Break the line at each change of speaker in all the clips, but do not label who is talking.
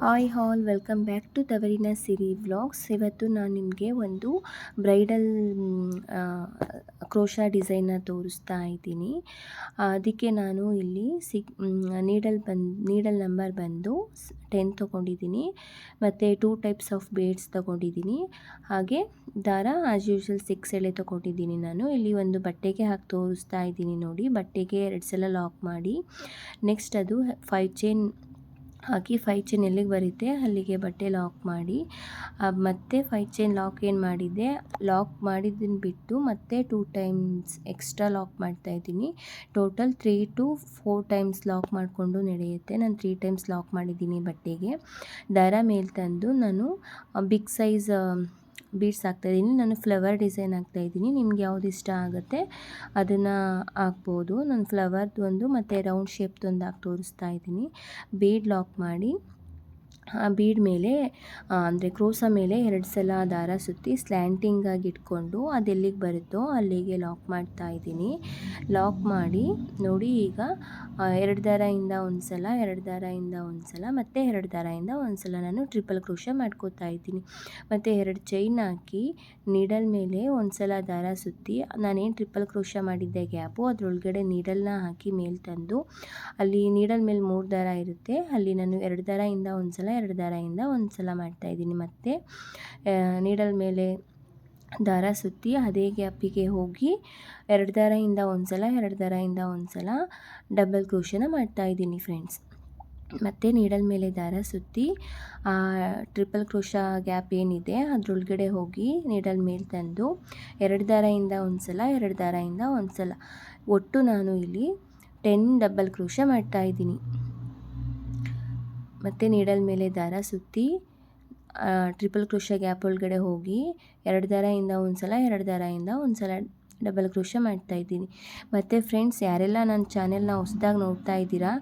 Hi all welcome back to ತವರಿನ ಸಿರಿ vlogs. ಇವತ್ತು ನಾನು ನಿಮಗೆ ಒಂದು ಬ್ರೈಡಲ್ ಕ್ರೋಶಾ ಡಿಸೈನ್ನ ತೋರಿಸ್ತಾ ಇದ್ದೀನಿ. ಅದಕ್ಕೆ ನಾನು ಇಲ್ಲಿ ನೀಡಲ್ ನಂಬರ್ ಬಂದು 10 ತೊಗೊಂಡಿದ್ದೀನಿ. ಮತ್ತು 2 ಟೈಪ್ಸ್ ಆಫ್ ಬೇಡ್ಸ್ ತೊಗೊಂಡಿದ್ದೀನಿ. ಹಾಗೆ ದಾರ ಆ್ಯಸ್ ಯೂಶ್ವಲ್ 6 ಎಳೆ ತೊಗೊಂಡಿದ್ದೀನಿ. ನಾನು ಇಲ್ಲಿ ಒಂದು ಬಟ್ಟೆಗೆ ಹಾಕಿ ತೋರಿಸ್ತಾ ಇದ್ದೀನಿ ನೋಡಿ. ಬಟ್ಟೆಗೆ 2 ಸಲ ಲಾಕ್ ಮಾಡಿ, ನೆಕ್ಸ್ಟ್ ಅದು 5 ಚೈನ್ ಹಾಕಿ 5 ಚೈನ್ ಎಲ್ಲಿಗೆ ಬರುತ್ತೆ ಅಲ್ಲಿಗೆ ಬಟ್ಟೆ ಲಾಕ್ ಮಾಡಿ, ಮತ್ತೆ 5 ಚೈನ್ ಲಾಕ್ ಏನು ಮಾಡಿದ್ದೆ ಲಾಕ್ ಮಾಡಿದ್ದನ್ನು ಬಿಟ್ಟು ಮತ್ತೆ 2 ಟೈಮ್ಸ್ ಎಕ್ಸ್ಟ್ರಾ ಲಾಕ್ ಮಾಡ್ತಾಯಿದ್ದೀನಿ. ಟೋಟಲ್ 3 to 4 ಟೈಮ್ಸ್ ಲಾಕ್ ಮಾಡಿಕೊಂಡು ನಡೆಯುತ್ತೆ. ನಾನು 3 ಟೈಮ್ಸ್ ಲಾಕ್ ಮಾಡಿದ್ದೀನಿ. ಬಟ್ಟೆಗೆ ದಾರ ಮೇಲೆ ತಂದು ನಾನು ಬಿಗ್ ಸೈಜ್ ಬೀಡ್ಸ್ ಹಾಕ್ತಾಯಿದ್ದೀನಿ. ನಾನು ಫ್ಲವರ್ ಡಿಸೈನ್ ಹಾಕ್ತಾಯಿದ್ದೀನಿ. ನಿಮ್ಗೆ ಯಾವ್ದು ಇಷ್ಟ ಆಗುತ್ತೆ ಅದನ್ನು ಹಾಕ್ಬೋದು. ನಾನು ಫ್ಲವರ್ದು ಒಂದು ಮತ್ತು ರೌಂಡ್ ಶೇಪ್ದು ಒಂದು ಹಾಕಿ ತೋರಿಸ್ತಾ ಇದ್ದೀನಿ. ಬೀಡ್ ಲಾಕ್ ಮಾಡಿ ಆ ಬೀಡ್ ಮೇಲೆ ಅಂದರೆ ಕ್ರೋಸ ಮೇಲೆ 2 ಸಲ ದಾರ ಸುತ್ತಿ ಸ್ಲ್ಯಾಂಟಿಂಗಾಗಿ ಇಟ್ಕೊಂಡು ಅದೆಲ್ಲಿಗೆ ಬರುತ್ತೋ ಅಲ್ಲಿಗೆ ಲಾಕ್ ಮಾಡ್ತಾ ಇದ್ದೀನಿ. ಲಾಕ್ ಮಾಡಿ ನೋಡಿ, ಈಗ 2 ದಾರದಿಂದ ಒಂದು ಸಲ, 2 ದಾರದಿಂದ ಒಂದು ಸಲ, ಮತ್ತು 2 ದಾರದಿಂದ ಒಂದು ಸಲ ನಾನು ಟ್ರಿಪಲ್ ಕ್ರೋಶ ಮಾಡ್ಕೋತಾ ಇದ್ದೀನಿ. ಮತ್ತು 2 ಚೈನ್ ಹಾಕಿ ನೀಡಲ್ ಮೇಲೆ ಒಂದು ಸಲ ದಾರ ಸುತ್ತಿ, ನಾನೇನು ಟ್ರಿಪಲ್ ಕ್ರೋಶ ಮಾಡಿದ್ದೆ ಗ್ಯಾಪು ಅದರೊಳಗಡೆ ನೀಡಲ್ನ ಹಾಕಿ ಮೇಲೆ ತಂದು, ಅಲ್ಲಿ ನೀಡಲ್ ಮೇಲೆ 3 ದಾರ ಇರುತ್ತೆ, ಅಲ್ಲಿ ನಾನು 2 ದಾರದಿಂದ ಒಂದು ಸಲ, 2 ದಾರದಿಂದ ಒಂದು ಸಲ ಮಾಡ್ತಾಯಿದ್ದೀನಿ. ಮತ್ತು ನೀಡಲ್ ಮೇಲೆ ದಾರ ಸುತ್ತಿ ಅದೇ ಗ್ಯಾಪಿಗೆ ಹೋಗಿ 2 ದಾರದಿಂದ ಒಂದು ಸಲ, 2 ದಾರದಿಂದ ಒಂದು ಸಲ ಡಬಲ್ ಕ್ರೋಶನ ಮಾಡ್ತಾಯಿದ್ದೀನಿ ಫ್ರೆಂಡ್ಸ್. ಮತ್ತು ನೀಡಲ್ ಮೇಲೆ ದಾರ ಸುತ್ತಿ ಟ್ರಿಪಲ್ ಕ್ರೋಶ ಗ್ಯಾಪ್ ಏನಿದೆ ಅದರೊಳಗಡೆ ಹೋಗಿ ನೀಡಲ್ ಮೇಲೆ ತಂದು 2 ದಾರದಿಂದ ಒಂದು ಸಲ, 2 ದಾರದಿಂದ ಒಂದು ಸಲ, ಒಟ್ಟು ನಾನು ಇಲ್ಲಿ 10 ಡಬಲ್ ಕ್ರೋಶ ಮಾಡ್ತಾಯಿದ್ದೀನಿ. ಮತ್ತು ನೀಡಲ್ ಮೇಲೆ ದಾರ ಸುತ್ತಿ ಟ್ರಿಪಲ್ ಕ್ರೋಶ ಗ್ಯಾಪ್ ಒಳಗಡೆ ಹೋಗಿ 2 ದಾರದಿಂದ ಒಂದು ಸಲ, 2 ದಾರದಿಂದ ಒಂದು ಸಲ ಡಬಲ್ ಕ್ರೋಶ ಮಾಡ್ತಾಯಿದ್ದೀನಿ. ಮತ್ತು ಫ್ರೆಂಡ್ಸ್, ಯಾರೆಲ್ಲ ನನ್ನ ಚಾನೆಲ್ನ ಹೊಸದಾಗಿ ನೋಡ್ತಾ ಇದ್ದೀರಾ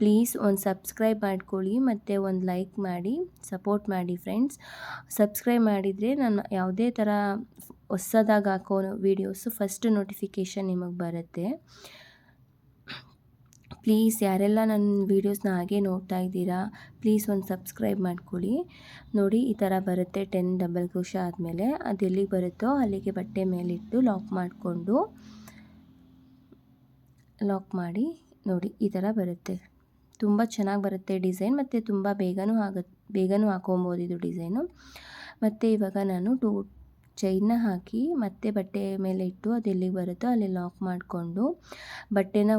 ಪ್ಲೀಸ್ ಒಂದು ಸಬ್ಸ್ಕ್ರೈಬ್ ಮಾಡ್ಕೊಳ್ಳಿ ಮತ್ತು ಒಂದು ಲೈಕ್ ಮಾಡಿ ಸಪೋರ್ಟ್ ಮಾಡಿ ಫ್ರೆಂಡ್ಸ್. ಸಬ್ಸ್ಕ್ರೈಬ್ ಮಾಡಿದರೆ ನಾನು ಯಾವುದೇ ಥರ ಹೊಸದಾಗಿ ಹಾಕೋ ವೀಡಿಯೋಸು ಫಸ್ಟ್ ನೋಟಿಫಿಕೇಷನ್ ನಿಮಗೆ ಬರುತ್ತೆ. ಪ್ಲೀಸ್ ಯಾರೆಲ್ಲ ನನ್ನ ವೀಡಿಯೋಸ್ನ ಹಾಗೆ ನೋಡ್ತಾ ಇದ್ದೀರಾ ಪ್ಲೀಸ್ ಒಂದು ಸಬ್ಸ್ಕ್ರೈಬ್ ಮಾಡ್ಕೊಳ್ಳಿ. ನೋಡಿ, ಈ ಥರ ಬರುತ್ತೆ. 10 ಡಬಲ್ ಕ್ರೋಶ ಆದಮೇಲೆ ಅದು ಎಲ್ಲಿಗೆ ಬರುತ್ತೋ ಅಲ್ಲಿಗೆ ಬಟ್ಟೆ ಮೇಲಿಟ್ಟು ಲಾಕ್ ಮಾಡಿಕೊಂಡು ಲಾಕ್ ಮಾಡಿ ನೋಡಿ, ಈ ಥರ ಬರುತ್ತೆ. ತುಂಬ ಚೆನ್ನಾಗಿ ಬರುತ್ತೆ ಡಿಸೈನ್, ಮತ್ತು ತುಂಬ ಬೇಗನೂ ಹಾಕೊಬೋದು ಇದು ಡಿಸೈನು. ಮತ್ತು ಇವಾಗ ನಾನು 2 ಚೈನ್ನ ಹಾಕಿ ಮತ್ತೆ ಬಟ್ಟೆ ಮೇಲೆ ಇಟ್ಟು ಅದು ಎಲ್ಲಿಗೆ ಬರುತ್ತೋ ಅಲ್ಲಿ ಲಾಕ್ ಮಾಡಿಕೊಂಡು ಬಟ್ಟೆನ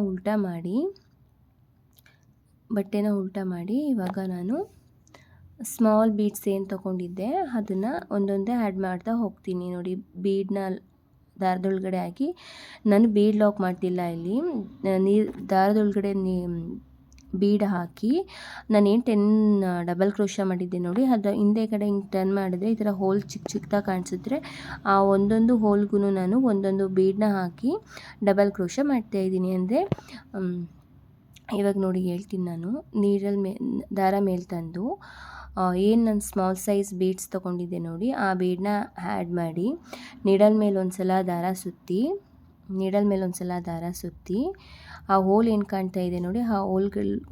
ಉಲ್ಟಾ ಮಾಡಿ ಇವಾಗ ನಾನು ಸ್ಮಾಲ್ ಬೀಡ್ಸ್ ಏನು ತೊಗೊಂಡಿದ್ದೆ ಅದನ್ನು ಒಂದೊಂದೇ ಆ್ಯಡ್ ಮಾಡ್ತಾ ಹೋಗ್ತೀನಿ. ನೋಡಿ, ಬೀಡನ್ನ ದಾರದೊಳಗಡೆ ಹಾಕಿ, ನಾನು ಬೀಡ್ ಲಾಕ್ ಮಾಡ್ತಿಲ್ಲ ಇಲ್ಲಿ, ದಾರದೊಳಗಡೆ ಬೀಡ್ ಹಾಕಿ ನಾನೇನು 10 ಡಬಲ್ ಕ್ರೋಶ ಮಾಡಿದ್ದೆ ನೋಡಿ, ಅದು ಹಿಂದೆ ಕಡೆ ಹಿಂಗೆ ಟರ್ನ್ ಮಾಡಿದ್ರೆ ಈ ಥರ ಹೋಲ್ ಚಿಕ್ಕದಾಗಿ ಕಾಣಿಸಿದ್ರೆ ಆ ಒಂದೊಂದು ಹೋಲ್ಗೂ ನಾನು ಒಂದೊಂದು ಬೀಡನ್ನ ಹಾಕಿ ಡಬಲ್ ಕ್ರೋಶ ಮಾಡ್ತಾಯಿದ್ದೀನಿ. ಅಂದರೆ ಇವಾಗ ನೋಡಿ ಹೇಳ್ತೀನಿ ನಾನು. ದಾರ ಮೇಲೆ ತಂದು ಏನು ನಾನು ಸ್ಮಾಲ್ ಸೈಜ್ ಬೀಡ್ಸ್ ತೊಗೊಂಡಿದ್ದೆ ನೋಡಿ, ಆ ಬೀಡನ್ನ ಆ್ಯಡ್ ಮಾಡಿ ನೀಡಲ್ ಮೇಲೆ ಒಂದು ಸಲ ದಾರ ಸುತ್ತಿ ಆ ಹೋಲ್ ಏನು ಕಾಣ್ತಾ ಇದೆ ನೋಡಿ, ಆ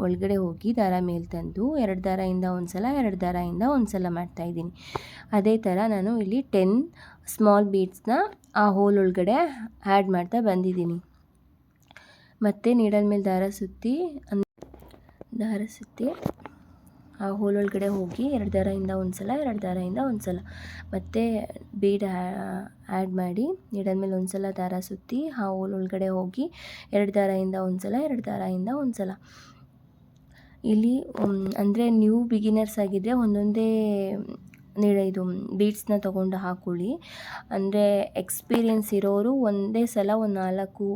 ಒಳಗಡೆ ಹೋಗಿ ದಾರ ಮೇಲೆ ತಂದು 2 ದಾರದಿಂದ ಒಂದು ಸಲ, 2 ದಾರದಿಂದ ಒಂದು ಸಲ ಮಾಡ್ತಾಯಿದ್ದೀನಿ. ಅದೇ ಥರ ನಾನು ಇಲ್ಲಿ 10 ಸ್ಮಾಲ್ ಬೀಡ್ಸ್ನ ಆ ಹೋಲ್ ಒಳಗಡೆ ಆ್ಯಡ್ ಮಾಡ್ತಾ ಬಂದಿದ್ದೀನಿ. ಮತ್ತು ನೀಡಲ್ ಮೇಲೆ ದಾರ ಸುತ್ತಿ ಆ ಹೋಲ್ ಒಳಗಡೆ ಹೋಗಿ 2 ದಾರದಿಂದ ಒಂದು ಸಲ, 2 ದಾರದಿಂದ ಒಂದು ಸಲ ಮತ್ತು ಬೀಡ್ ಆ್ಯಡ್ ಮಾಡಿ ನೀಡಲ್ ಮೇಲೆ ಒಂದು ಸಲ ದಾರ ಸುತ್ತಿ ಆ ಹೋಲ್ ಒಳಗಡೆ ಹೋಗಿ 2 ದಾರದಿಂದ ಒಂದು ಸಲ, 2 ದಾರದಿಂದ ಒಂದು ಸಲ. ಇಲ್ಲಿ ಅಂದರೆ ನ್ಯೂ ಬಿಗಿನರ್ಸ್ ಆಗಿದ್ದರೆ ಒಂದೊಂದೇ ಇದು ಬೀಡ್ಸ್ನ ತೊಗೊಂಡು ಹಾಕ್ಕೊಳ್ಳಿ. ಅಂದರೆ ಎಕ್ಸ್ಪೀರಿಯೆನ್ಸ್ ಇರೋರು ಒಂದೇ ಸಲ ಒಂದು 4,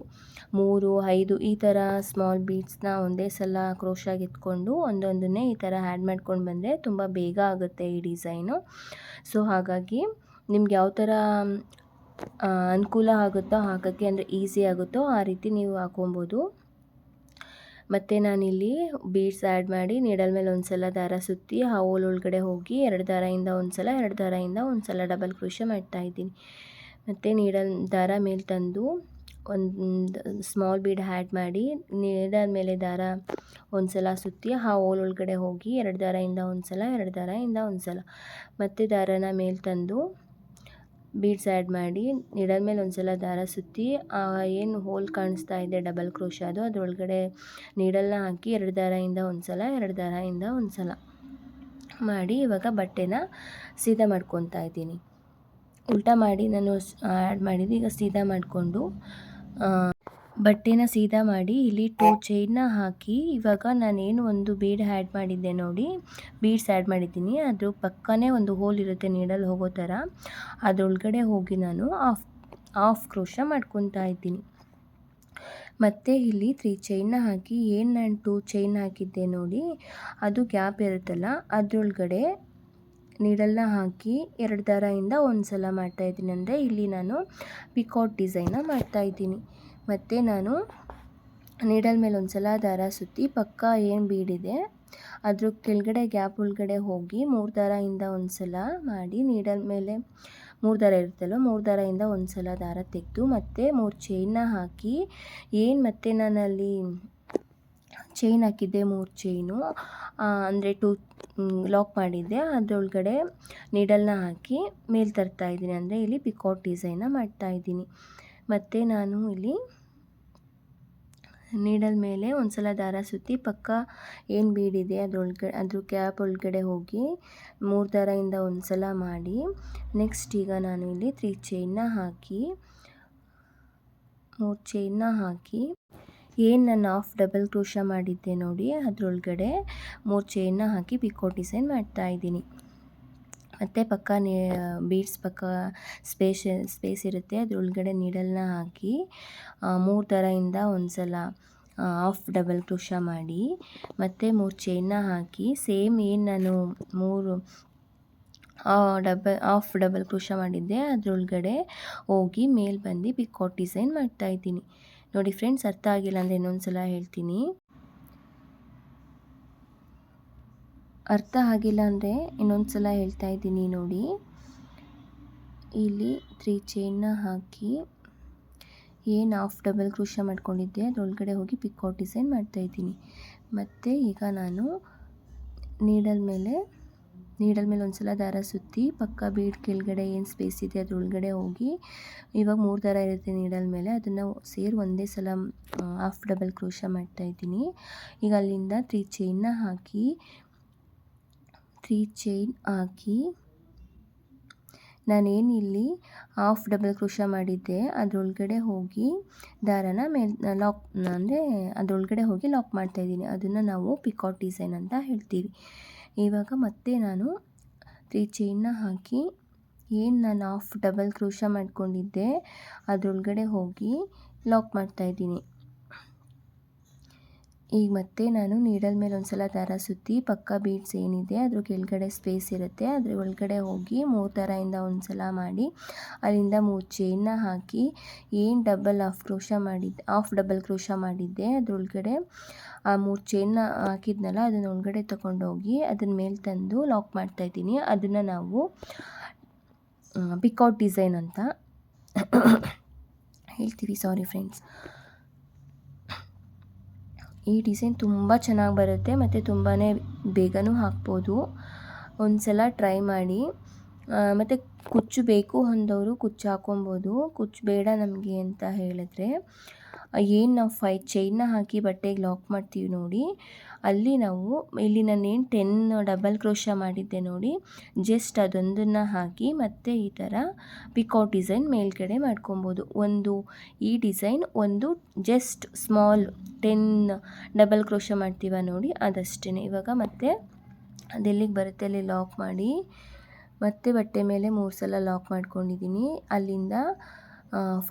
3, 5 ಈ ಥರ ಸ್ಮಾಲ್ ಬೀಡ್ಸ್ನ ಒಂದೇ ಸಲ ಕ್ರೋಶಾಗಿ ಎತ್ಕೊಂಡು ಒಂದೊಂದನ್ನೇ ಈ ಥರ ಆ್ಯಡ್ ಮಾಡ್ಕೊಂಡು ಬಂದರೆ ತುಂಬ ಬೇಗ ಆಗುತ್ತೆ ಈ ಡಿಸೈನು. ಸೊ ಹಾಗಾಗಿ ನಿಮ್ಗೆ ಯಾವ ಥರ ಅನುಕೂಲ ಆಗುತ್ತೋ ಹಾಕೋಕ್ಕೆ, ಅಂದರೆ ಈಸಿ ಆಗುತ್ತೋ ಆ ರೀತಿ ನೀವು ಹಾಕೊಬೋದು. ಮತ್ತು ನಾನಿಲ್ಲಿ ಬೀಡ್ಸ್ ಆ್ಯಡ್ ಮಾಡಿ ನೀಡಲ್ ಮೇಲೆ ಒಂದು ಸಲ ದಾರ ಸುತ್ತಿ ಆ ಹೋಲ್ ಒಳಗಡೆ ಹೋಗಿ 2 ದಾರದಿಂದ ಒಂದು ಸಲ, 2 ದಾರದಿಂದ ಒಂದು ಸಲ ಡಬಲ್ ಕ್ರೋಶ ಮಾಡ್ತಾಯಿದ್ದೀನಿ. ಮತ್ತು ದಾರ ಮೇಲೆ ತಂದು ಒಂದು ಸ್ಮಾಲ್ ಬೀಡ್ ಆ್ಯಡ್ ಮಾಡಿ ನೀಡಾದ್ಮೇಲೆ ದಾರ ಒಂದು ಸಲ ಸುತ್ತಿ ಆ ಹೋಲ್ ಒಳಗಡೆ ಹೋಗಿ 2 ದಾರದಿಂದ ಒಂದು ಸಲ 2 ದಾರದಿಂದ ಒಂದು ಸಲ ಮತ್ತು ದಾರನ ಮೇಲೆ ತಂದು ಬೀಡ್ಸ್ ಆ್ಯಡ್ ಮಾಡಿ ನೀಡಾದ್ಮೇಲೆ ಒಂದು ಸಲ ದಾರ ಸುತ್ತಿ ಏನು ಹೋಲ್ ಕಾಣಿಸ್ತಾ ಇದೆ ಡಬಲ್ ಕ್ರೋಶಾದು ಅದರೊಳಗಡೆ ನೀಡಲ್ನ ಹಾಕಿ 2 ದಾರದಿಂದ ಒಂದು ಸಲ 2 ದಾರದಿಂದ ಒಂದು ಸಲ ಮಾಡಿ ಇವಾಗ ಬಟ್ಟೆನ ಸೀದಾ ಮಾಡ್ಕೊತಾ ಇದ್ದೀನಿ. ಉಲ್ಟಾ ಮಾಡಿ ನಾನು ಆ್ಯಡ್ ಮಾಡಿದ್ದು ಈಗ ಸೀದಾ ಮಾಡಿಕೊಂಡು ಬಟ್ಟೆನ ಸೀದಾ ಮಾಡಿ ಇಲ್ಲಿ 2 ಚೈನ್ನ ಹಾಕಿ ಇವಾಗ ನಾನೇನು ಒಂದು ಬೀಡ್ ಆ್ಯಡ್ ಮಾಡಿದ್ದೆ ನೋಡಿ, ಬೀಡ್ಸ್ ಆ್ಯಡ್ ಮಾಡಿದ್ದೀನಿ ಅದ್ರ ಪಕ್ಕನೇ ಒಂದು ಹೋಲ್ ಇರುತ್ತೆ ನೀಡಲ್ ಹೋಗೋ ಥರ, ಅದರೊಳಗಡೆ ಹೋಗಿ ನಾನು ಹಾಫ್ ಕ್ರೋಶ ಮಾಡ್ಕೊತಾ ಇದ್ದೀನಿ. ಮತ್ತು ಇಲ್ಲಿ 3 ಚೈನ್ನ ಹಾಕಿ ಏನು ನಾನು 2 ಚೈನ್ ಹಾಕಿದ್ದೆ ನೋಡಿ ಅದು ಗ್ಯಾಪ್ ಇರುತ್ತಲ್ಲ ಅದರೊಳಗಡೆ ನೀಡಲ್ನ ಹಾಕಿ 2 ದಾರದಿಂದ ಒಂದು ಸಲ ಮಾಡ್ತಾಯಿದ್ದೀನಿ. ಅಂದರೆ ಇಲ್ಲಿ ನಾನು ಪಿಕಾಟ್ ಡಿಸೈನ್ನ ಮಾಡ್ತಾಯಿದ್ದೀನಿ. ಮತ್ತು ನಾನು ನೀಡಲ್ ಮೇಲೆ ಒಂದು ಸಲ ದಾರ ಸುತ್ತಿ ಪಕ್ಕ ಏನು ಬೀಡಿದೆ ಅದ್ರ ಕೆಳಗಡೆ ಗ್ಯಾಪ್ ಒಳಗಡೆ ಹೋಗಿ 3 ದಾರದಿಂದ ಒಂದು ಸಲ ಮಾಡಿ ನೀಡಲ್ ಮೇಲೆ 3 ದಾರ ಇರುತ್ತಲ್ವ 3 ದಾರದಿಂದ ಒಂದು ಸಲ ದಾರ ತೆಗೆದು ಮತ್ತು 3 ಚೈನ್ನ ಹಾಕಿ ಏನು ಮತ್ತೆ ನಾನಲ್ಲಿ ಚೈನ್ ಹಾಕಿದ್ದೆ 3 ಚೈನು ಅಂದರೆ 2 ಲಾಕ್ ಮಾಡಿದ್ದೆ ಅದರೊಳಗಡೆ ನೀಡಲ್ನ ಹಾಕಿ ಮೇಲೆ ತರ್ತಾಯಿದ್ದೀನಿ. ಅಂದರೆ ಇಲ್ಲಿ ಪಿಕಾಟ್ ಡಿಸೈನ್ನ ಮಾಡ್ತಾಯಿದ್ದೀನಿ. ಮತ್ತು ನಾನು ಇಲ್ಲಿ ನೀಡಲ್ ಮೇಲೆ ಒಂದು ಸಲ ದಾರ ಸುತ್ತಿ ಪಕ್ಕ ಏನು ಬೀಡಿದೆ ಅದ್ರ ಗ್ಯಾಪ್ ಒಳಗಡೆ ಹೋಗಿ 3 ದಾರದಿಂದ ಒಂದು ಸಲ ಮಾಡಿ ನೆಕ್ಸ್ಟ್ ಈಗ ನಾನು ಇಲ್ಲಿ 3 ಚೈನ್ನ ಹಾಕಿ 3 ಚೈನ್ನ ಹಾಕಿ ಏನು ನಾನು ಹಾಫ್ ಡಬಲ್ ಕ್ರೋಶ ಮಾಡಿದ್ದೆ ನೋಡಿ ಅದರೊಳಗಡೆ 3 ಚೈನ್ನ ಹಾಕಿ ಪಿಕಾಟ್ ಡಿಸೈನ್ ಮಾಡ್ತಾಯಿದ್ದೀನಿ. ಮತ್ತು ಪಕ್ಕ ಬೀಡ್ಸ್ ಪಕ್ಕ ಸ್ಪೇಸ್ ಇರುತ್ತೆ ಅದರೊಳಗಡೆ ನೀಡಲ್ನ ಹಾಕಿ 3 ದಾರದಿಂದ ಒಂದು ಸಲ ಹಾಫ್ ಡಬಲ್ ಕ್ರೋಶ ಮಾಡಿ ಮತ್ತು 3 ಚೈನ್ನ ಹಾಕಿ ಸೇಮ್ ಏನು ನಾನು 3 ಹಾಫ್ ಡಬಲ್ ಕ್ರೋಶ ಮಾಡಿದ್ದೆ ಅದರೊಳಗಡೆ ಹೋಗಿ ಮೇಲೆ ಬಂದು ಪಿಕಾಟ್ ಡಿಸೈನ್ ಮಾಡ್ತಾಯಿದ್ದೀನಿ. ನೋಡಿ ಫ್ರೆಂಡ್ಸ್, ಅರ್ಥ ಆಗಿಲ್ಲ ಅಂದರೆ ಇನ್ನೊಂದು ಸಲ ಹೇಳ್ತೀನಿ. ಅರ್ಥ ಆಗಿಲ್ಲ ಅಂದರೆ ಇನ್ನೊಂದು ಸಲ ಹೇಳ್ತಾ ಇದ್ದೀನಿ ನೋಡಿ. ಇಲ್ಲಿ 3 ಚೈನ್ನ ಹಾಕಿ ಏನು ಹಾಫ್ ಡಬಲ್ ಕ್ರೋಶ ಮಾಡ್ಕೊಂಡಿದ್ದೆ ಅದರೊಳಗಡೆ ಹೋಗಿ ಪಿಕಾಟ್ ಡಿಸೈನ್ ಮಾಡ್ತಾಯಿದ್ದೀನಿ. ಮತ್ತು ಈಗ ನಾನು ನೀಡಲ್ ಮೇಲೆ ಒಂದು ಸಲ ದಾರ ಸುತ್ತಿ ಪಕ್ಕ ಬೀಡ್ ಕೆಳಗಡೆ ಏನು ಸ್ಪೇಸ್ ಇದೆ ಅದರೊಳಗಡೆ ಹೋಗಿ ಇವಾಗ 3 ದಾರ ಇರುತ್ತೆ ನೀಡಲ್ ಮೇಲೆ ಅದನ್ನು ಸೇರಿ ಒಂದೇ ಸಲ ಹಾಫ್ ಡಬಲ್ ಕ್ರೋಶ ಮಾಡ್ತಾಯಿದ್ದೀನಿ. ಈಗ ಅಲ್ಲಿಂದ 3 ಚೈನ್ನ ಹಾಕಿ 3 ಚೈನ್ ಹಾಕಿ ನಾನೇನು ಇಲ್ಲಿ ಹಾಫ್ ಡಬಲ್ ಕ್ರೋಶ ಮಾಡಿದ್ದೆ ಅದರೊಳಗಡೆ ಹೋಗಿ ದಾರನ ಮೇಲೆ ಲಾಕ್ ಅಂದರೆ ಅದರೊಳಗಡೆ ಹೋಗಿ ಲಾಕ್ ಮಾಡ್ತಾಯಿದ್ದೀನಿ. ಅದನ್ನು ನಾವು ಪಿಕಾಟ್ ಡಿಸೈನ್ ಅಂತ ಹೇಳ್ತೀವಿ. ಇವಾಗ ಮತ್ತೆ ನಾನು 3 ಚೈನ್ನ ಹಾಕಿ ಏನು ನಾನು ಹಾಫ್ ಡಬಲ್ ಕ್ರೋಶ ಮಾಡ್ಕೊಂಡಿದ್ದೆ ಅದರೊಳಗಡೆ ಹೋಗಿ ಲಾಕ್ ಮಾಡ್ತಾಯಿದ್ದೀನಿ. ಈಗ ಮತ್ತೆ ನಾನು ನೀಡಲ್ ಮೇಲೆ ಒಂದು ಸಲ ದಾರ ಸುತ್ತಿ ಪಕ್ಕ ಬೀಡ್ಸ್ ಏನಿದೆ ಅದ್ರ ಕೆಳಗಡೆ ಸ್ಪೇಸ್ ಇರುತ್ತೆ ಅದ್ರ ಒಳಗಡೆ ಹೋಗಿ 3 ದಾರದಿಂದ ಒಂದು ಸಲ ಮಾಡಿ ಅಲ್ಲಿಂದ 3 ಚೈನ್ನ ಹಾಕಿ ಏನು ಹಾಫ್ ಡಬಲ್ ಕ್ರೋಶ ಮಾಡಿದ್ದೆ ಅದರೊಳಗಡೆ ಆ 3 ಚೈನ್ನ ಹಾಕಿದ್ನಲ್ಲ ಅದನ್ನ ಒಳಗಡೆ ತೊಗೊಂಡೋಗಿ ಅದನ್ನ ಮೇಲೆ ತಂದು ಲಾಕ್ ಮಾಡ್ತಾಯಿದ್ದೀನಿ. ಅದನ್ನು ನಾವು ಪಿಕಾಟ್ ಡಿಸೈನ್ ಅಂತ ಹೇಳ್ತೀವಿ. Sorry friends. ಈ ಡಿಸೈನ್ ತುಂಬ ಚೆನ್ನಾಗಿ ಬರುತ್ತೆ ಮತ್ತು ತುಂಬಾ ಬೇಗನೂ ಹಾಕ್ಬೋದು. ಒಂದು ಸಲ ಟ್ರೈ ಮಾಡಿ. ಮತ್ತು ಕುಚ್ಚು ಬೇಕು ಅಂದವರು ಕುಚ್ಚು ಹಾಕ್ಕೊಬೋದು. ಕುಚ್ಚು ಬೇಡ ನಮಗೆ ಅಂತ ಹೇಳಿದ್ರೆ ಏನು ನಾವು 5 ಚೈನ್ನ ಹಾಕಿ ಬಟ್ಟೆಗೆ ಲಾಕ್ ಮಾಡ್ತೀವಿ ನೋಡಿ, ಅಲ್ಲಿ ನಾವು ಇಲ್ಲಿ ನಾನೇನು 10 ಡಬಲ್ ಕ್ರೋಶ ಮಾಡಿದ್ದೆ ನೋಡಿ, ಜಸ್ಟ್ ಅದೊಂದನ್ನು ಹಾಕಿ ಮತ್ತು ಈ ಥರ ಪಿಕಾಟ್ ಡಿಸೈನ್ ಮೇಲ್ಗಡೆ ಮಾಡ್ಕೊಬೋದು. ಒಂದು ಈ ಡಿಸೈನ್, ಒಂದು ಜಸ್ಟ್ ಸ್ಮಾಲ್ 10 ಡಬಲ್ ಕ್ರೋಶ ಮಾಡ್ತೀವ ನೋಡಿ ಅದಷ್ಟೇ. ಇವಾಗ ಮತ್ತೆ ಅದೆಲ್ಲಿಗೆ ಬರುತ್ತೆ ಅಲ್ಲಿ ಲಾಕ್ ಮಾಡಿ ಮತ್ತೆ ಬಟ್ಟೆ ಮೇಲೆ 3 ಸಲ ಲಾಕ್ ಮಾಡ್ಕೊಂಡಿದ್ದೀನಿ. ಅಲ್ಲಿಂದ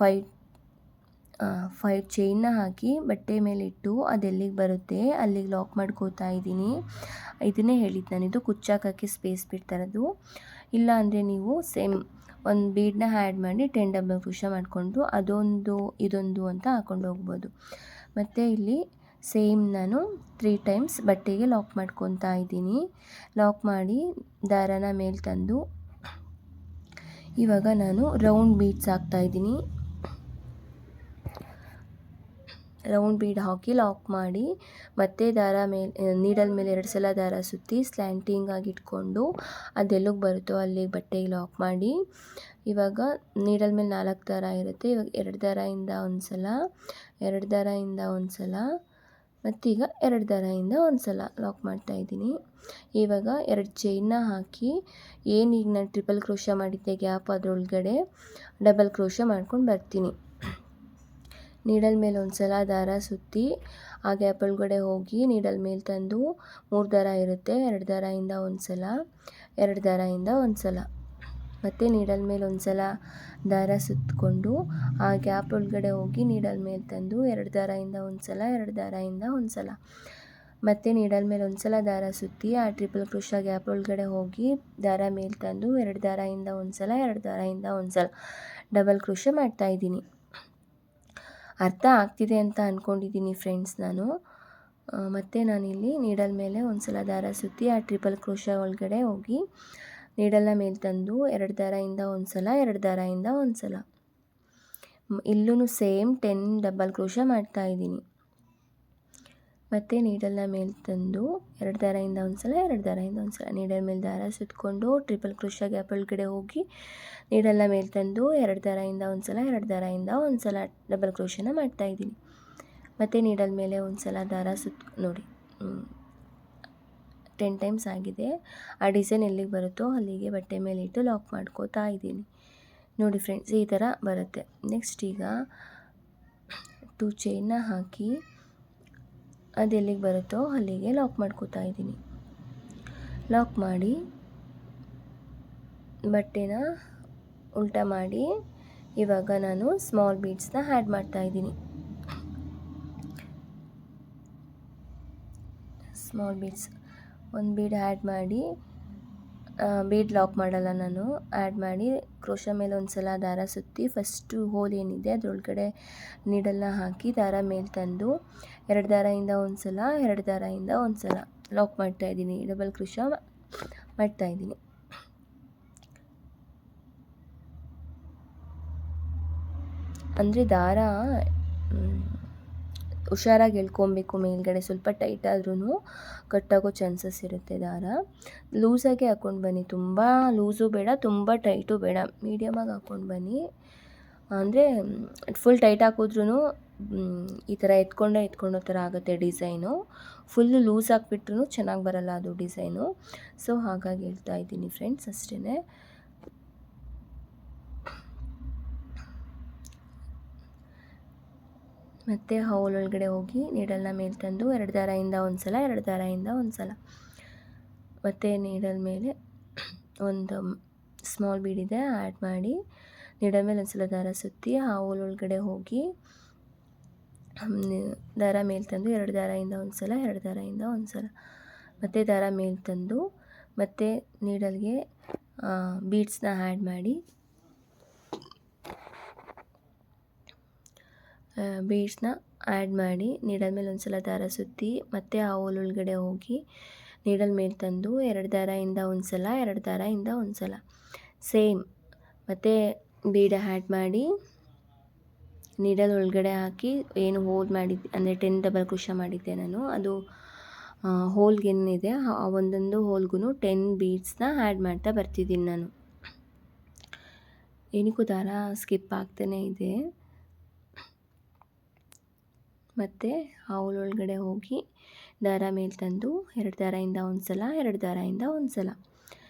5 ಚೈನ್ನ ಹಾಕಿ ಬಟ್ಟೆ ಮೇಲೆ ಇಟ್ಟು ಅದೆಲ್ಲಿಗೆ ಬರುತ್ತೆ ಅಲ್ಲಿಗೆ ಲಾಕ್ ಮಾಡ್ಕೋತಾ ಇದ್ದೀನಿ. ಇದನ್ನೇ ಹೇಳಿದ್ದು ನಾನಿದು ಕುಚ್ಚಾಕೋಕ್ಕೆ ಸ್ಪೇಸ್ ಬಿಡ್ತಾರದು. ಇಲ್ಲ ಅಂದರೆ ನೀವು ಸೇಮ್ ಒಂದು ಬೀಡನ್ನ ಆ್ಯಡ್ ಮಾಡಿ 10 ಡಬಲ್ ಕ್ರೋಶ ಮಾಡಿಕೊಂಡು ಅದೊಂದು ಇದೊಂದು ಅಂತ ಹಾಕ್ಕೊಂಡು ಹೋಗ್ಬೋದು. ಮತ್ತು ಇಲ್ಲಿ ಸೇಮ್ ನಾನು 3 ಟೈಮ್ಸ್ ಬಟ್ಟೆಗೆ ಲಾಕ್ ಮಾಡ್ಕೊತಾ ಇದ್ದೀನಿ. ಲಾಕ್ ಮಾಡಿ ದಾರನ ಮೇಲೆ ತಂದು ಇವಾಗ ನಾನು ರೌಂಡ್ ಬೀಡ್ಸ್ ಹಾಕ್ತಾಯಿದ್ದೀನಿ. ರೌಂಡ್ ಬೀಡ್ ಹಾಕಿ ಲಾಕ್ ಮಾಡಿ, ಮತ್ತೆ ದಾರ ಮೇಲೆ ನೀಡಲ್ ಮೇಲೆ 2 ಸಲ ದಾರ ಸುತ್ತಿ ಸ್ಲ್ಯಾಂಟಿಂಗ್ ಆಗಿ ಇಟ್ಕೊಂಡು ಅದೆಲ್ಲಿಗೆ ಬರುತ್ತೋ ಅಲ್ಲಿಗೆ ಬಟ್ಟೆಗೆ ಲಾಕ್ ಮಾಡಿ, ಇವಾಗ ನೀಡಲ್ ಮೇಲೆ 4 ದಾರ ಇರುತ್ತೆ. ಇವಾಗ 2 ದಾರದಿಂದ ಒಂದು ಸಲ, 2 ದಾರದಿಂದ ಒಂದು ಸಲ, ಮತ್ತೀಗ 2 ದಾರದಿಂದ ಒಂದು ಸಲ ಲಾಕ್ ಮಾಡ್ತಾಯಿದ್ದೀನಿ. ಇವಾಗ 2 ಚೈನ್ನ ಹಾಕಿ ಏನೀಗ ನಾನು ಟ್ರಿಪಲ್ ಕ್ರೋಶ ಮಾಡಿದ್ದೆ ಗ್ಯಾಪ್ ಅದರೊಳಗಡೆ ಡಬಲ್ ಕ್ರೋಶ ಮಾಡ್ಕೊಂಡು ಬರ್ತೀನಿ. ನೀಡಲ್ ಮೇಲೆ ಒಂದು ಸಲ ದಾರ ಸುತ್ತಿ ಆ ಗ್ಯಾಪ್ ಒಳಗಡೆ ಹೋಗಿ ನೀಡಲ್ ಮೇಲೆ ತಂದು 3 ದಾರ ಇರುತ್ತೆ, 2 ದಾರದಿಂದ ಒಂದು ಸಲ, 2 ದಾರದಿಂದ ಒಂದು ಸಲ, ಮತ್ತು ನೀಡಲ್ ಮೇಲೆ ಒಂದು ಸಲ ದಾರ ಸುತ್ತಕೊಂಡು ಆ ಗ್ಯಾಪ್ ಒಳಗಡೆ ಹೋಗಿ ನೀಡಲ್ ಮೇಲೆ ತಂದು 2 ದಾರದಿಂದ ಒಂದು ಸಲ, 2 ದಾರದಿಂದ ಒಂದು ಸಲ, ಮತ್ತು ನೀಡಲ್ ಮೇಲೆ ಒಂದು ಸಲ ದಾರ ಸುತ್ತಿ ಆ ಟ್ರಿಪಲ್ ಕ್ರೋಶ ಗ್ಯಾಪ್ ಒಳಗಡೆ ಹೋಗಿ ದಾರ ಮೇಲೆ ತಂದು 2 ದಾರದಿಂದ ಒಂದು ಸಲ, 2 ದಾರದಿಂದ ಒಂದು ಸಲ ಡಬಲ್ ಕ್ರೋಶ ಮಾಡ್ತಾಯಿದ್ದೀನಿ. ಅರ್ಥ ಆಗ್ತಿದೆ ಅಂತ ಅಂದ್ಕೊಂಡಿದ್ದೀನಿ ಫ್ರೆಂಡ್ಸ್ ನಾನು. ಮತ್ತು ನಾನಿಲ್ಲಿ ನೀಡಲ್ ಮೇಲೆ ಒಂದು ಸಲ ದಾರ ಸುತ್ತಿ ಆ ಟ್ರಿಪಲ್ ಕ್ರೋಶ ಒಳಗಡೆ ಹೋಗಿ ನೀಡಲ್ನ ಮೇಲೆ ತಂದು 2 ದಾರದಿಂದ ಒಂದು ಸಲ, 2 ದಾರದಿಂದ ಒಂದು ಸಲ, ಇಲ್ಲೂ ಸೇಮ್ 10 ಡಬಲ್ ಕ್ರೋಶ ಮಾಡ್ತಾಯಿದ್ದೀನಿ. ಮತ್ತು ನೀಡಲ್ನ ಮೇಲೆ ತಂದು 2 ದಾರದಿಂದ ಒಂದು ಸಲ, 2 ದಾರದಿಂದ ಒಂದು ಸಲ, ನೀಡಲ್ ಮೇಲೆ ದಾರ ಸುತ್ತಕೊಂಡು ಟ್ರಿಪಲ್ ಕ್ರೋಶ ಗ್ಯಾಪ್ ಒಳಗಡೆ ಹೋಗಿ ನೀಡಲ್ನ ಮೇಲೆ ತಂದು 2 ದಾರದಿಂದ ಒಂದು ಸಲ, 2 ದಾರದಿಂದ ಒಂದು ಸಲ ಡಬಲ್ ಕ್ರೋಶನ ಮಾಡ್ತಾಯಿದ್ದೀನಿ. ಮತ್ತು ನೀಡಲ್ ಮೇಲೆ ಒಂದು ಸಲ ದಾರ ನೋಡಿ 10 ಟೈಮ್ಸ್ ಆಗಿದೆ. ಆ ಡಿಸೈನ್ ಎಲ್ಲಿಗೆ ಬರುತ್ತೋ ಅಲ್ಲಿಗೆ ಬಟ್ಟೆ ಮೇಲೆ ಇಟ್ಟು ಲಾಕ್ ಮಾಡ್ಕೋತಾ ಇದ್ದೀನಿ. ನೋಡಿ ಫ್ರೆಂಡ್ಸ್, ಈ ಥರ ಬರುತ್ತೆ. ನೆಕ್ಸ್ಟ್ ಈಗ 2 ಚೈನ್ನ ಹಾಕಿ ಅದು ಎಲ್ಲಿಗೆ ಬರುತ್ತೋ ಅಲ್ಲಿಗೆ ಲಾಕ್ ಮಾಡ್ಕೋತಾ ಇದ್ದೀನಿ. ಲಾಕ್ ಮಾಡಿ ಬಟ್ಟೆನ ಉಲ್ಟಾ ಮಾಡಿ ಇವಾಗ ನಾನು ಸ್ಮಾಲ್ ಬೀಡ್ಸ್ನ ಆ್ಯಡ್ ಮಾಡ್ತಾಯಿದ್ದೀನಿ. ಸ್ಮಾಲ್ ಬೀಡ್ಸ್ ಒಂದು ಬೀಡ್ ಆ್ಯಡ್ ಮಾಡಿ, ಬೀಡ್ ಲಾಕ್ ಮಾಡಲ್ಲ ನಾನು, ಆ್ಯಡ್ ಮಾಡಿ ಕ್ರೋಶ ಮೇಲೆ ಒಂದು ಸಲ ದಾರ ಸುತ್ತಿ ಫಸ್ಟು ಹೋಲ್ ಏನಿದೆ ಅದರೊಳಗಡೆ ನೀಡಲ್ನ ಹಾಕಿ ದಾರ ಮೇಲೆ ತಂದು 2 ದಾರದಿಂದ ಒಂದು ಸಲ, 2 ದಾರದಿಂದ ಒಂದು ಸಲ ಲಾಕ್ ಮಾಡ್ತಾಯಿದ್ದೀನಿ, ಡಬಲ್ ಕ್ರೋಶ ಮಾಡ್ತಾಯಿದ್ದೀನಿ. ಅಂದರೆ ದಾರ ಹುಷಾರಾಗಿ ಎಳ್ಕೊಬೇಕು, ಮೇಲ್ಗಡೆ ಸ್ವಲ್ಪ ಟೈಟ್ ಆದ್ರೂ ಕಟ್ಟಾಗೋ ಚಾನ್ಸಸ್ ಇರುತ್ತೆ. ದಾರ ಲೂಸಾಗೆ ಹಾಕ್ಕೊಂಡು ಬನ್ನಿ, ತುಂಬ ಲೂಸು ಬೇಡ, ತುಂಬ ಟೈಟು ಬೇಡ, ಮೀಡಿಯಮಾಗಿ ಹಾಕ್ಕೊಂಡು ಬನ್ನಿ. ಅಂದರೆ ಫುಲ್ ಟೈಟ್ ಹಾಕಿದ್ರೂ ಈ ಥರ ಎತ್ಕೊಂಡೋ ಥರ ಆಗುತ್ತೆ ಡಿಸೈನು. ಫುಲ್ಲು ಲೂಸ್ ಹಾಕ್ಬಿಟ್ರೂ ಚೆನ್ನಾಗಿ ಬರಲ್ಲ ಅದು ಡಿಸೈನು. ಸೊ ಹಾಗಾಗಿ ಹೇಳ್ತಾ ಇದ್ದೀನಿ ಫ್ರೆಂಡ್ಸ್, ಅಷ್ಟೇ. ಮತ್ತು ಹೌಲ್ ಒಳಗಡೆ ಹೋಗಿ ನೀಡಲ್ನ ಮೇಲೆ ತಂದು 2 ದಾರದಿಂದ ಒಂದು ಸಲ, 2 ದಾರದಿಂದ ಒಂದು ಸಲ, ಮತ್ತು ನೀಡಲ್ ಮೇಲೆ ಒಂದು ಸ್ಮಾಲ್ ಬೀಡಿದೆ ಆ್ಯಡ್ ಮಾಡಿ ನೀಡಲ್ ಮೇಲೆ ಒಂದು ಸಲ ದಾರ ಸುತ್ತಿ ಆ ಹೌಲ್ ಒಳಗಡೆ ಹೋಗಿ ದಾರ ಮೇಲೆ ತಂದು 2 ದಾರದಿಂದ ಒಂದು ಸಲ, 2 ದಾರದಿಂದ ಒಂದು ಸಲ, ಮತ್ತು ದಾರ ಮೇಲೆ ತಂದು ಮತ್ತು ನೀಡಲ್ಗೆ ಬೀಡ್ಸ್ನ ಆ್ಯಡ್ ಮಾಡಿ ನೀಡಲ್ ಮೇಲೆ ಒಂದು ಸಲ ದಾರ ಸುತ್ತಿ ಮತ್ತು ಆ ಹೋಲ್ ಒಳಗಡೆ ಹೋಗಿ ನೀಡಲ್ ಮೇಲೆ ತಂದು 2 ದಾರದಿಂದ ಒಂದು ಸಲ, 2 ದಾರದಿಂದ ಒಂದು ಸಲ ಸೇಮ್, ಮತ್ತು ಬೀಡ ಆ್ಯಡ್ ಮಾಡಿ ನೀಡಲ್ ಒಳಗಡೆ ಹಾಕಿ ಏನು ಹೋಲ್ ಮಾಡಿದ್ದೆ ಅಂದರೆ 10 ಡಬಲ್ ಕ್ರೋಶ ಮಾಡಿದ್ದೆ ನಾನು, ಅದು ಹೋಲ್ಗೇನಿದೆ ಆ ಒಂದೊಂದು ಹೋಲ್ಗೂ 10 ಬೀಡ್ಸ್ನ ಆ್ಯಡ್ ಮಾಡ್ತಾ ಬರ್ತಿದ್ದೀನಿ ನಾನು. ಏನಕ್ಕೂ ದಾರ ಸ್ಕಿಪ್ ಆಗ್ತಾನೇ ಇದೆ. ಮತ್ತು ಹೌಲ್ ಒಳಗಡೆ ಹೋಗಿ ದಾರ ಮೇಲೆ ತಂದು 2 ದಾರದಿಂದ ಒಂದು ಸಲ, 2 ದಾರದಿಂದ ಒಂದು ಸಲ,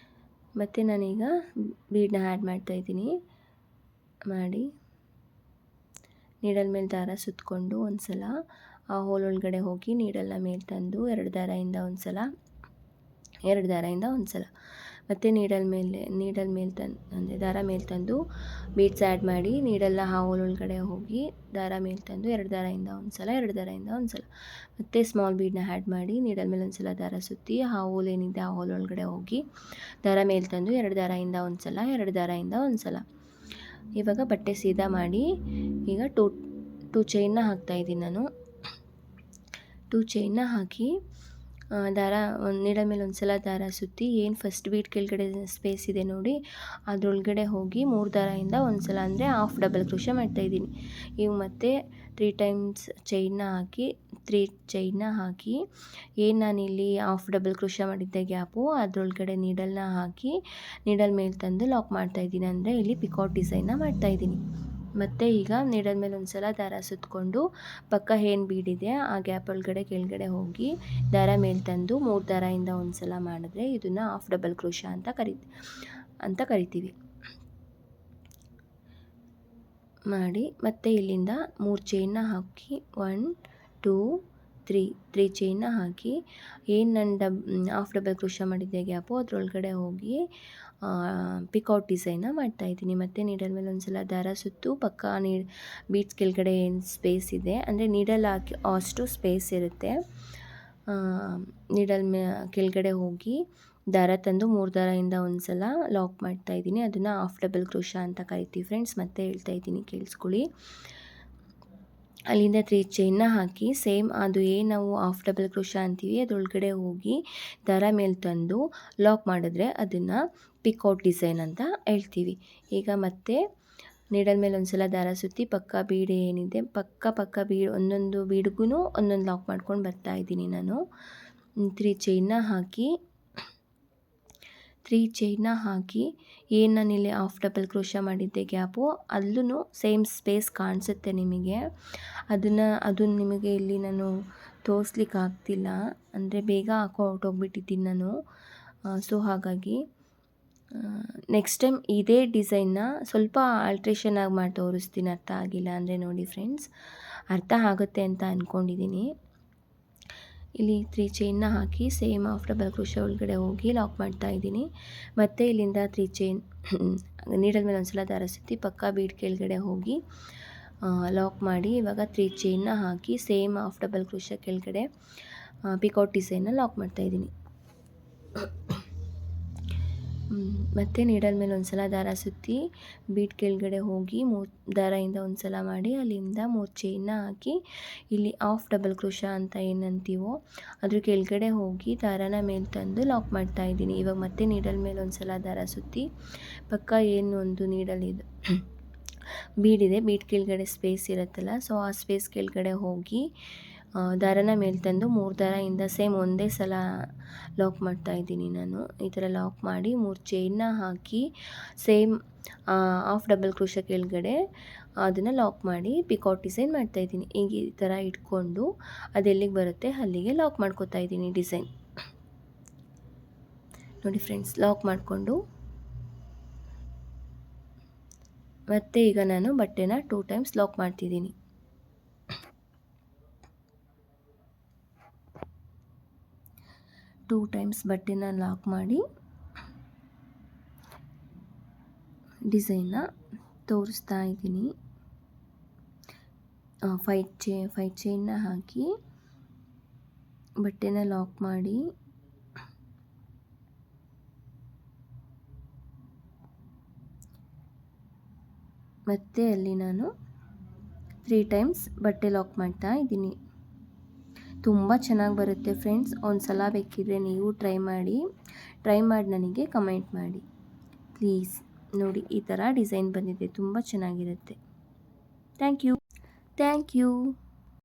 ಮತ್ತು ನಾನೀಗ ಬೀಡನ್ನ ಆ್ಯಡ್ ಮಾಡ್ತಾಯಿದ್ದೀನಿ. ಮಾಡಿ ನೀಡಲ್ ಮೇಲೆ ದಾರ ಸುತ್ತಕೊಂಡು ಒಂದು ಸಲ ಆ ಹೋಲ್ ಒಳಗಡೆ ಹೋಗಿ ನೀಡಲ್ನ ಮೇಲೆ ತಂದು 2 ದಾರದಿಂದ ಒಂದು ಸಲ, 2 ದಾರದಿಂದ ಒಂದು ಸಲ, ಮತ್ತು ನೀಡಲ್ ಮೇಲೆ ಅಂದರೆ ದಾರ ಮೇಲೆ ತಂದು ಬೀಡ್ಸ್ ಆ್ಯಡ್ ಮಾಡಿ ನೀಡಲ್ನ ಆ ಹೋಲ್ ಒಳಗಡೆ ಹೋಗಿ ದಾರ ಮೇಲೆ ತಂದು 2 ದಾರದಿಂದ ಒಂದು ಸಲ, 2 ದಾರದಿಂದ ಒಂದು ಸಲ, ಮತ್ತು ಸ್ಮಾಲ್ ಬೀಡನ್ನ ಆ್ಯಡ್ ಮಾಡಿ ನೀಡಲ್ ಮೇಲೆ ಒಂದು ಸಲ ದಾರ ಸುತ್ತಿ ಆ ಹೋಲ್ ಏನಿದೆ ಆ ಹೋಲ್ ಒಳಗಡೆ ಹೋಗಿ ದಾರ ಮೇಲೆ ತಂದು 2 ದಾರದಿಂದ ಒಂದು ಸಲ, 2 ದಾರದಿಂದ ಒಂದು ಸಲ. ಇವಾಗ ಬಟ್ಟೆ ಸೀದಾ ಮಾಡಿ ಈಗ 2 ಚೈನ್ನ ಹಾಕ್ತಾಯಿದ್ದೀನಿ ನಾನು. 2 ಚೈನ್ನ ಹಾಕಿ ದಾರ ನೀಡಲ್ ಮೇಲೆ ಒಂದು ಸಲ ದಾರ ಸುತ್ತಿ ಏನು ಫಸ್ಟ್ ಬೀಟ್ ಕೆಳಗಡೆ ಸ್ಪೇಸ್ ಇದೆ ನೋಡಿ, ಅದರೊಳಗಡೆ ಹೋಗಿ 3 ದಾರದಿಂದ ಒಂದು ಸಲ ಅಂದರೆ ಹಾಫ್ ಡಬಲ್ ಕ್ರೋಶೆ ಮಾಡ್ತಾಯಿದ್ದೀನಿ. ಈಗ ಮತ್ತೆ 3 ಟೈಮ್ಸ್ ಚೈನ್ನ ಹಾಕಿ 3 ಚೈನ್ನ ಹಾಕಿ ಏನು ನಾನಿಲ್ಲಿ ಹಾಫ್ ಡಬಲ್ ಕ್ರೋಶೆ ಮಾಡಿದ್ದೆ ಗ್ಯಾಪು ಅದರೊಳಗಡೆ ನೀಡಲ್ನ ಹಾಕಿ ನೀಡಲ್ ಮೇಲೆ ತಂದು ಲಾಕ್ ಮಾಡ್ತಾಯಿದ್ದೀನಿ. ಅಂದರೆ ಇಲ್ಲಿ ಪಿಕಾಟ್ ಡಿಸೈನ್ನ ಮಾಡ್ತಾಯಿದ್ದೀನಿ. ಮತ್ತು ಈಗ ನೀಡಲ್ ಮೇಲೆ ಒಂದು ಸಲ ದಾರ ಸುತ್ತಕೊಂಡು ಪಕ್ಕ ಏನು ಬೀಡಿದೆ ಆ ಗ್ಯಾಪ್ ಒಳಗಡೆ ಕೆಳಗಡೆ ಹೋಗಿ ದಾರ ಮೇಲೆ ತಂದು 3 ದಾರದಿಂದ ಒಂದು ಸಲ ಮಾಡಿದ್ರೆ ಇದನ್ನು ಹಾಫ್ ಡಬಲ್ ಕ್ರೋಶ ಅಂತ ಕರಿತೀವಿ. ಮಾಡಿ ಮತ್ತು ಇಲ್ಲಿಂದ 3 ಚೈನ್ನ ಹಾಕಿ 1 2 3 ಚೈನ್ನ ಹಾಕಿ ಏನು ನಾನು ಹಾಫ್ ಡಬಲ್ ಕ್ರೋಶ ಮಾಡಿದ್ದೆ ಗ್ಯಾಪು ಅದರೊಳಗಡೆ ಹೋಗಿ ಪಿಕೌಟ್ ಡಿಸೈನ್ನ ಮಾಡ್ತಾಯಿದ್ದೀನಿ. ಮತ್ತು ನೀಡಲ್ ಮೇಲೆ ಒಂದು ಸಲ ದಾರ ಸುತ್ತು ಪಕ್ಕ ಬೀಡ್ಸ್ ಕೆಳಗಡೆ ಏನು ಸ್ಪೇಸ್ ಇದೆ ಅಂದರೆ ನೀಡಲ್ ಹಾಕಿ ಅಷ್ಟು ಸ್ಪೇಸ್ ಇರುತ್ತೆ. ನೀಡಲ್ ಕೆಳಗಡೆ ಹೋಗಿ ದಾರ ತಂದು 3 ದಾರದಿಂದ ಒಂದು ಸಲ ಲಾಕ್ ಮಾಡ್ತಾಯಿದ್ದೀನಿ. ಅದನ್ನು ಹಾಫ್ ಡಬಲ್ ಕ್ರೋಶ ಅಂತ ಕರಿತೀವಿ ಫ್ರೆಂಡ್ಸ್. ಮತ್ತೆ ಹೇಳ್ತಾಯಿದ್ದೀನಿ ಕೇಳಿಸ್ಕೊಳ್ಳಿ. ಅಲ್ಲಿಂದ 3 ಚೈನ್ನ ಹಾಕಿ ಸೇಮ್ ಅದು ಏನು ನಾವು ಹಾಫ್ ಡಬಲ್ ಕ್ರೋಶ ಅಂತೀವಿ ಅದರೊಳಗಡೆ ಹೋಗಿ ದಾರ ಮೇಲೆ ತಂದು ಲಾಕ್ ಮಾಡಿದ್ರೆ ಅದನ್ನು ಪಿಕೌಟ್ ಡಿಸೈನ್ ಅಂತ ಹೇಳ್ತೀವಿ. ಈಗ ಮತ್ತೆ ನೀಡಲ್ ಮೇಲೆ ಒಂದು ಸಲ ದಾರ ಸುತ್ತಿ ಪಕ್ಕ ಬೀಡು ಏನಿದೆ ಪಕ್ಕ ಬೀಡು ಒಂದೊಂದು ಬೀಡಿಗೂ ಒಂದೊಂದು ಲಾಕ್ ಮಾಡ್ಕೊಂಡು ಬರ್ತಾಯಿದ್ದೀನಿ ನಾನು. 3 ಚೈನ್ನ ಹಾಕಿ ಏನು ನಾನಿಲ್ಲಿ ಹಾಫ್ ಡಬಲ್ ಕ್ರೋಶ ಮಾಡಿದ್ದೆ ಗ್ಯಾಪು ಅಲ್ಲೂ ಸೇಮ್ ಸ್ಪೇಸ್ ಕಾಣಿಸುತ್ತೆ ನಿಮಗೆ. ಅದು ನಿಮಗೆ ಇಲ್ಲಿ ನಾನು ತೋರಿಸ್ಲಿಕ್ಕೆ ಆಗ್ತಿಲ್ಲ ಅಂದರೆ ಬೇಗ ಹೊರಟೋಗ್ಬಿಟ್ಟಿದ್ದೀನಿ ನಾನು. ಸೊ ಹಾಗಾಗಿ ನೆಕ್ಸ್ಟ್ ಟೈಮ್ ಇದೇ ಡಿಸೈನ್ನ ಸ್ವಲ್ಪ ಆಲ್ಟ್ರೇಷನ್ ಆಗಿ ಮಾಡಿ ತೋರಿಸ್ತೀನಿ. ಅರ್ಥ ಆಗಿಲ್ಲ ಅಂದರೆ ನೋಡಿ ಫ್ರೆಂಡ್ಸ್, ಅರ್ಥ ಆಗುತ್ತೆ ಅಂತ ಅಂದ್ಕೊಂಡಿದ್ದೀನಿ. ಇಲ್ಲಿ 3 ಚೈನ್ನ ಹಾಕಿ ಸೇಮ್ ಹಾಫ್ ಡಬಲ್ ಕ್ರೋಶ ಒಳಗಡೆ ಹೋಗಿ ಲಾಕ್ ಮಾಡ್ತಾಯಿದ್ದೀನಿ. ಮತ್ತು ಇಲ್ಲಿಂದ 3 ಚೈನ್ ನೀಡಲ್ ಮೇಲೆ ಒಂದು ಸಲ ದಾರ ಸುತ್ತಿ ಪಕ್ಕ ಬೀಡ್ ಕೆಳಗಡೆ ಹೋಗಿ ಲಾಕ್ ಮಾಡಿ ಇವಾಗ 3 ಚೈನ್ನ ಹಾಕಿ ಸೇಮ್ ಹಾಫ್ ಡಬಲ್ ಕ್ರೋಶ ಕೆಳಗಡೆ ಪಿಕೌಟ್ ಡಿಸೈನ್ನ ಲಾಕ್ ಮಾಡ್ತಾಯಿದ್ದೀನಿ. ಮತ್ತು ನೀಡಲ್ ಮೇಲೆ ಒಂದು ಸಲ ದಾರ ಸುತ್ತಿ ಬೀಡ್ ಕೆಳಗಡೆ ಹೋಗಿ 3 ದಾರದಿಂದ ಒಂದು ಸಲ ಮಾಡಿ ಅಲ್ಲಿಂದ 3 ಚೈನ್ನ ಹಾಕಿ ಇಲ್ಲಿ ಹಾಫ್ ಡಬಲ್ ಕ್ರೋಶ ಅಂತ ಏನಂತೀವೋ ಅದ್ರ ಕೆಳಗಡೆ ಹೋಗಿ ದಾರನ ಮೇಲೆ ತಂದು ಲಾಕ್ ಮಾಡ್ತಾಯಿದ್ದೀನಿ. ಇವಾಗ ಮತ್ತೆ ನೀಡಲ್ ಮೇಲೆ ಒಂದು ಸಲ ದಾರ ಸುತ್ತಿ ಪಕ್ಕ ಏನು ಒಂದು ನೀಡಲ್ ಇದು ಬೀಡಿದೆ ಬೀಡ್ ಕೆಳಗಡೆ ಸ್ಪೇಸ್ ಇರುತ್ತಲ್ಲ, ಸೊ ಆ ಸ್ಪೇಸ್ ಕೆಳಗಡೆ ಹೋಗಿ ದಾರನ ಮೇಲೆ ತಂದು 3 ದಾರದಿಂದ ಸೇಮ್ ಒಂದೇ ಸಲ ಲಾಕ್ ಮಾಡ್ತಾಯಿದ್ದೀನಿ ನಾನು. ಈ ಥರ ಲಾಕ್ ಮಾಡಿ 3 ಚೈನ್ನ ಹಾಕಿ ಸೇಮ್ ಹಾಫ್ ಡಬಲ್ ಕ್ರೋಶ ಕೆಳಗಡೆ ಅದನ್ನು ಲಾಕ್ ಮಾಡಿ ಪಿಕೌಟ್ ಡಿಸೈನ್ ಮಾಡ್ತಾಯಿದ್ದೀನಿ. ಈಗ ಈ ಥರ ಇಟ್ಕೊಂಡು ಅದೆಲ್ಲಿಗೆ ಬರುತ್ತೆ ಅಲ್ಲಿಗೆ ಲಾಕ್ ಮಾಡ್ಕೊತಾ ಇದ್ದೀನಿ ಡಿಸೈನ್. ನೋಡಿ ಫ್ರೆಂಡ್ಸ್, ಲಾಕ್ ಮಾಡಿಕೊಂಡು ಮತ್ತೆ ಈಗ ನಾನು ಬಟ್ಟೆನ 2 ಟೈಮ್ಸ್ ಲಾಕ್ ಮಾಡ್ತಿದ್ದೀನಿ. 2 ಟೈಮ್ಸ್ ಬಟ್ಟೆನ ಲಾಕ್ ಮಾಡಿ ಡಿಸೈನ್ನ ತೋರಿಸ್ತಾ ಇದ್ದೀನಿ. 5 ಚೈನ್ನ ಹಾಕಿ ಬಟ್ಟೆನ ಲಾಕ್ ಮಾಡಿ ಮತ್ತೆ ಅಲ್ಲಿ ನಾನು 3 ಟೈಮ್ಸ್ ಬಟ್ಟೆ ಲಾಕ್ ಮಾಡ್ತಾ ಇದ್ದೀನಿ. ತುಂಬ ಚೆನ್ನಾಗಿ ಬರುತ್ತೆ ಫ್ರೆಂಡ್ಸ್. ಒಂದು ಸಲ ಬೇಕಿದ್ರೆ ನೀವು ಟ್ರೈ ಮಾಡಿ ನನಗೆ ಕಮೆಂಟ್ ಮಾಡಿ ಪ್ಲೀಸ್. ನೋಡಿ ಈ ಥರ ಡಿಸೈನ್ ಬಂದಿದೆ, ತುಂಬ ಚೆನ್ನಾಗಿರುತ್ತೆ. Thank you.